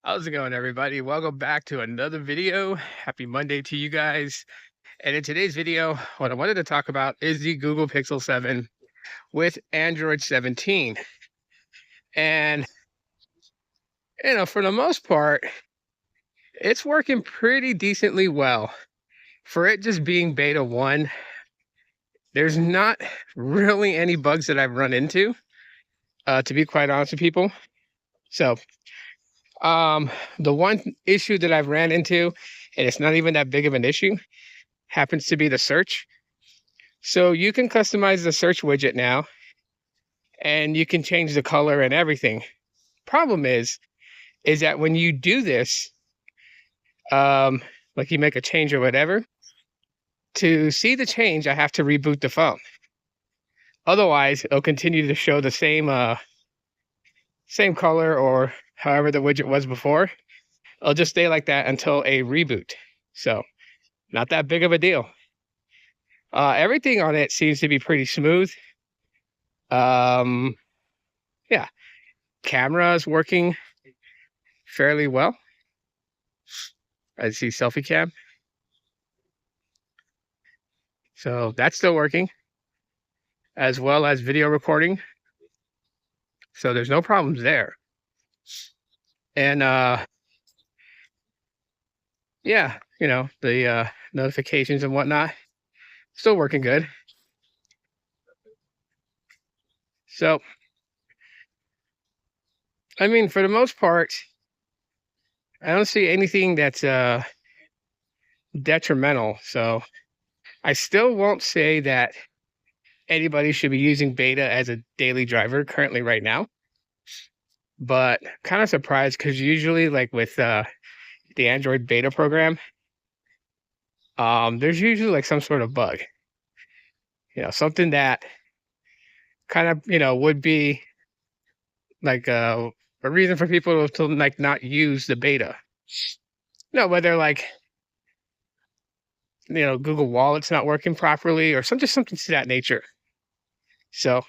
How's it going, everybody? Welcome back to another video. Happy Monday to you guys. And in today's video, what I wanted to talk about is the Google Pixel 7 with Android 17. And, for the most part, it's working pretty decently well. For it just being beta 1, there's not really any bugs that I've run into, to be quite honest with people. So, the one issue that I've ran into, and it's not even that big of an issue, happens to be the search. So you can customize the search widget now, and you can change the color and everything. Problem is that when you do this, like you make a change or whatever, to see the change, I have to reboot the phone. Otherwise, it'll continue to show the same color or however the widget was before. It'll just stay like that until a reboot. So, not that big of a deal. Everything on it seems to be pretty smooth. Yeah, camera is working fairly well. I see selfie cam. So that's still working, as well as video recording. So there's no problems there. And yeah, the notifications and whatnot, still working good. So, I mean, for the most part, I don't see anything that's detrimental. So I still won't say that anybody should be using beta as a daily driver currently right now. But kind of surprised because usually, like with the Android beta program, there's usually like some sort of bug. Something that kind of, would be like a reason for people to like not use the beta. Whether like, Google Wallet's not working properly or just something to that nature. So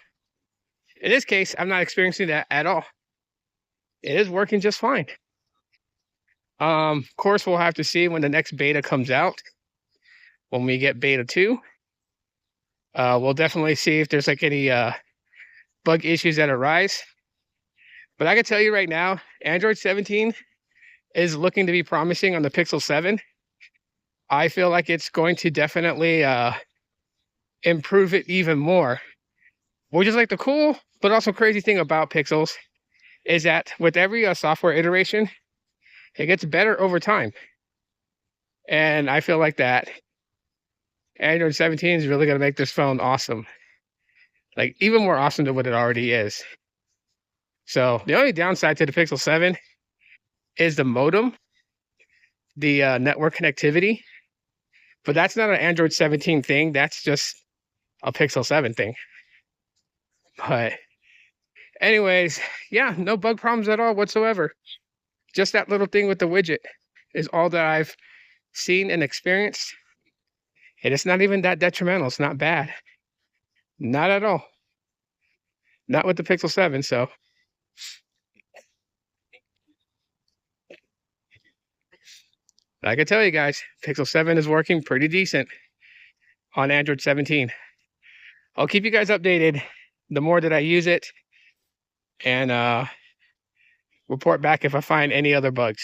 in this case, I'm not experiencing that at all. It is working just fine. Of course, we'll have to see when the next beta comes out. When we get beta 2, we'll definitely see if there's like any bug issues that arise. But I can tell you right now, Android 17 is looking to be promising on the Pixel 7. I feel like it's going to definitely improve it even more. Which is like the cool, but also crazy thing about Pixels is that with every software iteration, it gets better over time. And I feel like that Android 17 is really going to make this phone awesome. Like, even more awesome than what it already is. So, the only downside to the Pixel 7 is the modem, the network connectivity. But that's not an Android 17 thing. That's just a Pixel 7 thing. But anyways, yeah, no bug problems at all whatsoever. Just that little thing with the widget is all that I've seen and experienced. And it's not even that detrimental. It's not bad. Not at all. Not with the Pixel 7, so. I can tell you guys, Pixel 7 is working pretty decent on Android 17. I'll keep you guys updated the more that I use it, and report back if I find any other bugs.